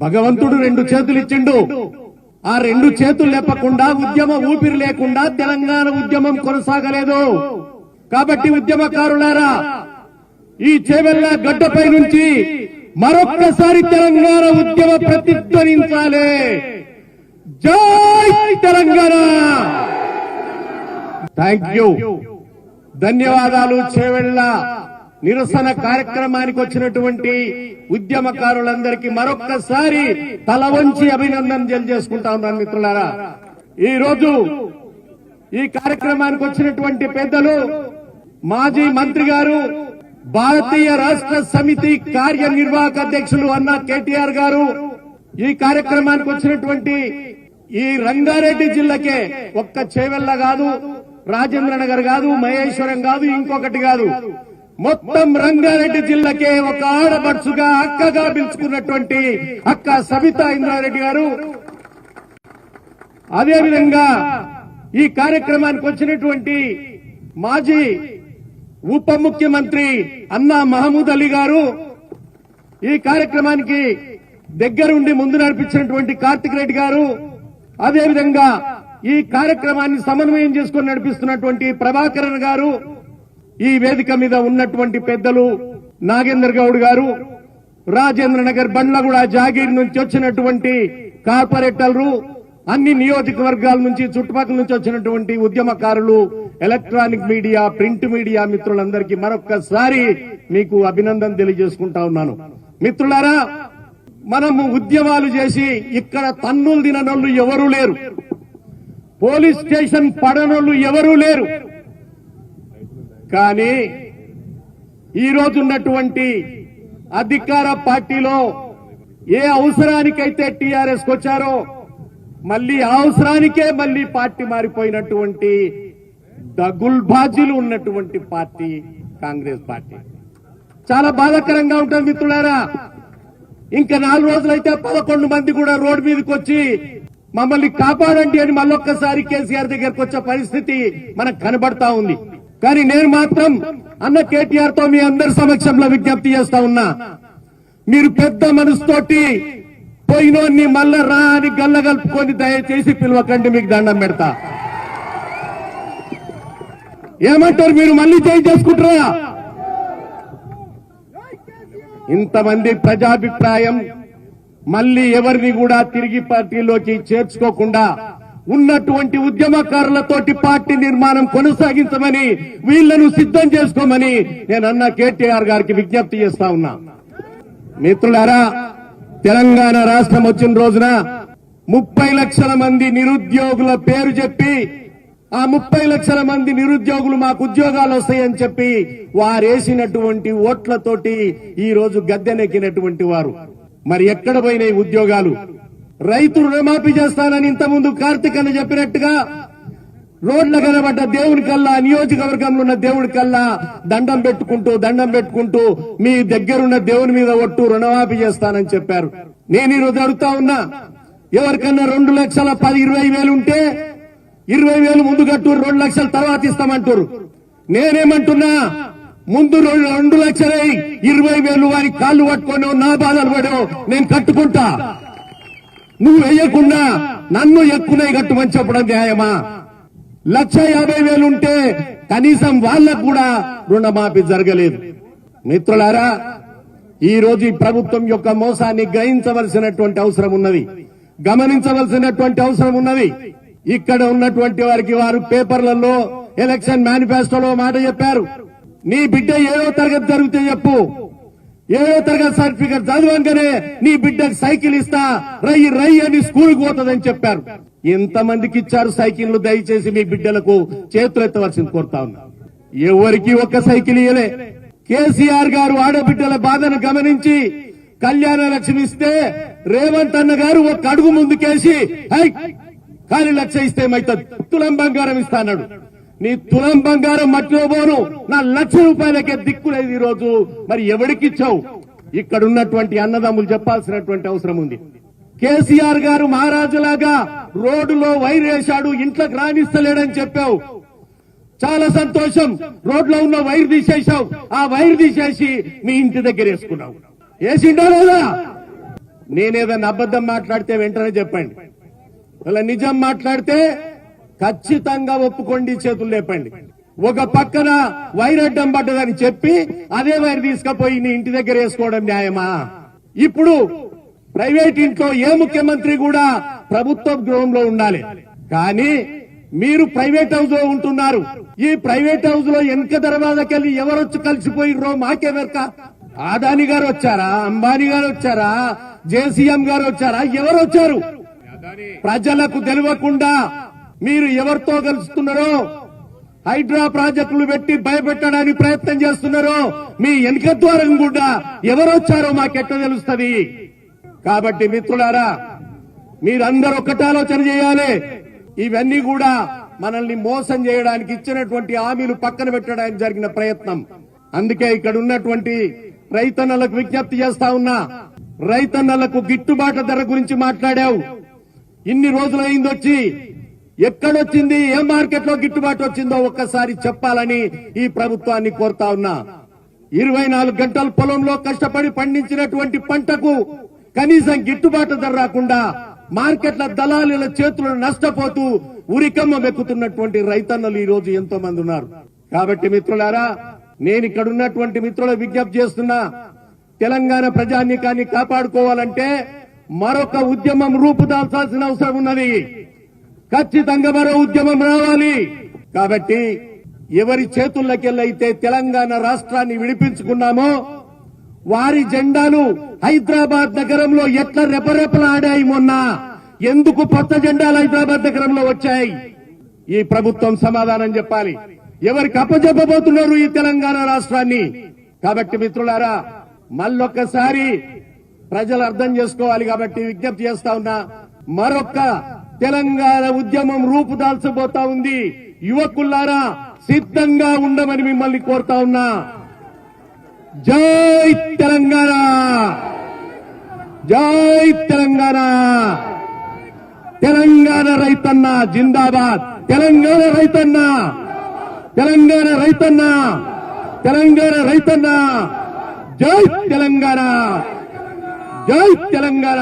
భగవంతుడు రెండు చేతులు ఇచ్చిండు. ఆ రెండు చేతులు లేపకుండా ఉద్యమ ఊపిరి లేకుండా తెలంగాణ ఉద్యమం కొనసాగలేదు. కాబట్టి ఉద్యమకారులారా, ఈ చేవెళ్ల గడ్డపై నుంచి మరొక్కసారి తెలంగాణ ఉద్యమ ప్రతిధ్వనించాలి. జై తెలంగాణ. థ్యాంక్ యూ, ధన్యవాదాలు. చేవెళ్ల నిరసన కార్యక్రమానికి వచ్చినటువంటి ఉద్యమకారులందరికీ మరొక్కసారి తల వంచి అభినందన తెలియజేసుకుంటా ఉన్నాను. మిత్రులారా, ఈ రోజు ఈ కార్యక్రమానికి వచ్చినటువంటి పెద్దలు మాజీ మంత్రి గారు, భారతీయ రాష్ట్ర సమితి కార్యనిర్వాహక అధ్యక్షులు అన్న కేటీఆర్ గారు, ఈ కార్యక్రమానికి వచ్చినటువంటి ఈ రంగారెడ్డి జిల్లాకే, ఒక్క చేవెళ్ల కాదు, రాజేంద్ర నగర్ కాదు, మహేశ్వరం కాదు, ఇంకొకటి కాదు, మొత్తం రంగారెడ్డి జిల్లాకే ఒక ఆడపడుచుగా అక్కగా పిలుచుకున్నటువంటి అక్క సబితా ఇంద్రారెడ్డి గారు, అదేవిధంగా ఈ కార్యక్రమానికి వచ్చినటువంటి మాజీ ఉప ముఖ్యమంత్రి అన్నా మహమూద్ అలీ గారు, ఈ కార్యక్రమానికి దగ్గరుండి ముందు నడిపించినటువంటి కార్తిక్ రెడ్డి గారు, అదేవిధంగా ఈ కార్యక్రమాన్ని సమన్వయం చేసుకుని నడిపిస్తున్నటువంటి ప్రభాకరన్ గారు, ఈ వేదిక మీద ఉన్నటువంటి పెద్దలు నాగేందర్ గౌడ్ గారు, రాజేంద్ర నగర్ బండ్లగూడ జాగీర్ నుంచి వచ్చినటువంటి కార్పొరేటర్లు, అన్ని నియోజకవర్గాల నుంచి చుట్టుపక్కల నుంచి వచ్చినటువంటి ఉద్యమకారులు, ఎలక్ట్రానిక్ మీడియా, ప్రింట్ మీడియా మిత్రులందరికీ మరొక్కసారి మీకు అభినందన తెలియజేసుకుంటా ఉన్నాను. మిత్రులారా, మనము ఉద్యమాలు చేసి ఇక్కడ తన్నులు తిననోళ్ళు ఎవరూ లేరు, పోలీస్ స్టేషన్ పడనోళ్ళు ఎవరూ లేరు. కానీ ఈ రోజు ఉన్నటువంటి అధికార పార్టీలో ఏ అవసరానికైతే టీఆర్ఎస్ వచ్చారో మళ్లీ ఆ అవసరానికే మళ్లీ పార్టీ మారిపోయినటువంటి దగుల్బాజీలు ఉన్నటువంటి పార్టీ కాంగ్రెస్ పార్టీ. చాలా బాధాకరంగా ఉంటుంది మిత్రులారా. ఇంకా 4 రోజులైతే 11 మంది కూడా రోడ్డు మీదకి వచ్చి మమ్మల్ని కాపాడండి అని మళ్ళొక్కసారి కేసీఆర్ దగ్గరకు వచ్చే పరిస్థితి మనకు కనబడతా ఉంది. కానీ నేను మాత్రం అన్న కేటీఆర్ తో మీ అందరి సమక్షంలో విజ్ఞప్తి చేస్తా ఉన్నా, మీరు పెద్ద మనసుతోటి పోయినోన్ని మళ్ళా రా అని గల్లగలుపుకొని దయచేసి పిలవకండి, మీకు దండం పెడతా. ఏమంటారు మీరు? మళ్ళీ చేంజ్ చేసుకుంటారా? ఇంతమంది ప్రజాభిప్రాయం మళ్లీ ఎవరిని కూడా తిరిగి పార్టీలోకి చేర్చుకోకుండా ఉన్నటువంటి ఉద్యమకారులతోటి పార్టీ నిర్మాణం కొనసాగించమని, వీళ్లను సిద్ధం చేసుకోమని నేను అన్న కేటీఆర్ గారికి విజ్ఞప్తి చేస్తా ఉన్నా. మిత్రులారా, తెలంగాణ రాష్ట్రం వచ్చిన రోజున 30 లక్షల మంది నిరుద్యోగుల పేరు చెప్పి, ఆ 30 లక్షల మంది నిరుద్యోగులు మాకు ఉద్యోగాలు వస్తాయని చెప్పి వారేసినటువంటి ఓట్లతోటి ఈ రోజు గద్దెనెక్కినటువంటి వారు మరి ఎక్కడ పోయినాయి ఉద్యోగాలు? రైతు రుణమాఫీ చేస్తానని ఇంతకుముందు కార్తిక్ అన్న చెప్పినట్టుగా రోడ్ల కనబడ్డ దేవుని కల్లా, నియోజకవర్గంలో ఉన్న దేవుడి కల్లా దండం పెట్టుకుంటూ మీ దగ్గరున్న దేవుని మీద ఒట్టు రుణమాఫీ చేస్తానని చెప్పారు. నేను ఈరోజు అడుగుతా ఉన్నా, ఎవరికన్నా 2,10,20,000 ఉంటే 20,000 ముందు కట్టు, 2 లక్షల తర్వాత ఇస్తామంటారు. నేనేమంటున్నా, ముందు 2 లక్షలై 20,000 వారి కాళ్ళు పట్టుకొని నా బాధలు పడో నేను కట్టుకుంటా, నువ్వు వేయకుండా నన్ను ఎక్కువనే కట్టుమని చెప్పడం న్యాయమా? 1,50,000 ఉంటే కనీసం వాళ్ళకు కూడా రుణమాఫీ జరగలేదు. మిత్రులారా, ఈ రోజు ఈ ప్రభుత్వం యొక్క మోసాన్ని గ్రహించవలసినటువంటి అవసరం ఉన్నది, గమనించవలసినటువంటి అవసరం ఉన్నది. ఇక్కడ ఉన్నటువంటి వారికి వారు పేపర్లలో, ఎలక్షన్ మేనిఫెస్టోలో మాట చెప్పారు, నీ బిడ్డ 7వ తరగతి జరిగితే చెప్పు, 7వ తరగతి సర్టిఫికెట్ చదవంగానే నీ బిడ్డకు సైకిల్ ఇస్తా, రై అని స్కూల్కి పోతుందని చెప్పారు. ఎంతమందికి ఇచ్చారు సైకిళ్లు? దయచేసి మీ బిడ్డలకు చేతులు ఎత్తవలసింది కోరుతా ఉన్నా. ఎవరికి ఒక్క సైకిల్ ఇయ్యలే. కేసీఆర్ గారు ఆడబిడ్డల బాధను గమనించి కళ్యాణ లక్ష్మి ఇస్తే రేవంత్ అన్న గారు ఒక అడుగు ముందుకేసి ఖాళీ 1,00,000 ఇస్తే ఏమైతుంది, తులం బంగారం ఇస్తా అన్నాడు. నీ తులం బంగారం మట్టిలో పోను, నా 1,00,000 రూపాయలకే దిక్కులేదు ఈ రోజు. మరి ఎవడికిచ్చావు? ఇక్కడ ఉన్నటువంటి అన్నదమ్ములు చెప్పాల్సినటువంటి అవసరం ఉంది. కేసీఆర్ గారు మహారాజులాగా రోడ్డులో వైర్ వేశాడు, ఇంట్లోకి రానిస్తలేడని చెప్పావు. చాలా సంతోషం, రోడ్లో ఉన్న వైర్ తీసేశావు. ఆ వైర్ తీసేసి మీ ఇంటి దగ్గర వేసుకున్నావు. వేసిండో లేదా? నేనేదన్నా అబద్ధం మాట్లాడితే వెంటనే చెప్పండి, ఇలా నిజం మాట్లాడితే ఖచ్చితంగా ఒప్పుకోండి, చేతులు లేపండి. ఒక పక్కన వైరడ్డం పడ్డదని చెప్పి అదే వైర్ తీసుకుపోయి నీ ఇంటి దగ్గర వేసుకోవడం న్యాయమా? ఇప్పుడు ప్రైవేట్ ఇంట్లో ఏ ముఖ్యమంత్రి కూడా ప్రభుత్వ గృహంలో ఉండాలి, కానీ మీరు ప్రైవేట్ హౌస్ లో ఉంటున్నారు. ఈ ప్రైవేట్ హౌస్ లో వెనక దర్వాజకెళ్ళి ఎవరొచ్చి కలిసిపోయిర్రో మాకెవరక? ఆదాని గారు వచ్చారా, అంబానీ గారు వచ్చారా, జేసీఎం గారు వచ్చారా, ఎవరు వచ్చారు? ప్రజలకు తెలియకుండా మీరు ఎవరితో కలుస్తున్నారో, హైడ్రా ప్రాజెక్టులు పెట్టి భయపెట్టడానికి ప్రయత్నం చేస్తున్నారో, మీ వెనక ద్వారం కూడా ఎవరొచ్చారో మాకెట్లా తెలుస్తుంది? కాబట్టి మిత్రులారా, మీరందరూ ఒకటి ఆలోచన చేయాలి. ఇవన్నీ కూడా మనల్ని మోసం చేయడానికి ఇచ్చినటువంటి హామీలు పక్కన పెట్టడానికి జరిగిన ప్రయత్నం. అందుకే ఇక్కడ ఉన్నటువంటి రైతన్నలకు విజ్ఞప్తి చేస్తా ఉన్నా, రైతన్నలకు గిట్టుబాటు ధర గురించి మాట్లాడావు. ఇన్ని రోజులైంది వచ్చి, ఎక్కడొచ్చింది, ఏ మార్కెట్ లో గిట్టుబాటు వచ్చిందో ఒక్కసారి చెప్పాలని ఈ ప్రభుత్వాన్ని కోరుతా ఉన్నా. 24 గంటల పొలంలో కష్టపడి పండించినటువంటి పంటకు కనీసం గిట్టుబాటు ధర రాకుండా మార్కెట్ల దళాలీల చేతులను నష్టపోతూ ఉరికమ్మ వెక్కుతున్నటువంటి రైతన్నలు ఈ రోజు ఎంతో మంది ఉన్నారు. కాబట్టి మిత్రులారా, నేను ఇక్కడ ఉన్నటువంటి మిత్రుల విజ్ఞప్తి చేస్తున్నా, తెలంగాణ ప్రజానీకాన్ని కాపాడుకోవాలంటే మరొక ఉద్యమం రూపుదాల్చాల్సిన అవసరం ఉన్నది. ఖచ్చితంగా మరో ఉద్యమం రావాలి. కాబట్టి ఎవరి చేతుల్లోకెళ్ళైతే తెలంగాణ రాష్ట్రాన్ని విడిపించుకున్నామో వారి జెండాలు హైదరాబాద్ నగరంలో ఎట్లా రెపరెపలాడాయి మొన్న, ఎందుకు కొత్త జెండాలు హైదరాబాద్ నగరంలో వచ్చాయి? ఈ ప్రభుత్వం సమాధానం చెప్పాలి. ఎవరికి అప్పజెప్పబోతున్నారు ఈ తెలంగాణ రాష్ట్రాన్ని? కాబట్టి మిత్రులారా, మళ్ళొక్కసారి ప్రజలు అర్థం చేసుకోవాలి. కాబట్టి విజ్ఞప్తి చేస్తా ఉన్నా, మరొక్క తెలంగాణ ఉద్యమం రూపుదాల్చబోతా ఉంది. యువకులారా, సిద్ధంగా ఉండమని మిమ్మల్ని కోరుతా ఉన్నా. జై తెలంగాణ, జై తెలంగాణ, తెలంగాణ రైతన్న జిందాబాద్, తెలంగాణ రైతన్న, తెలంగాణ రైతన్న, తెలంగాణ రైతన్న, జై తెలంగాణ, జై తెలంగాణ.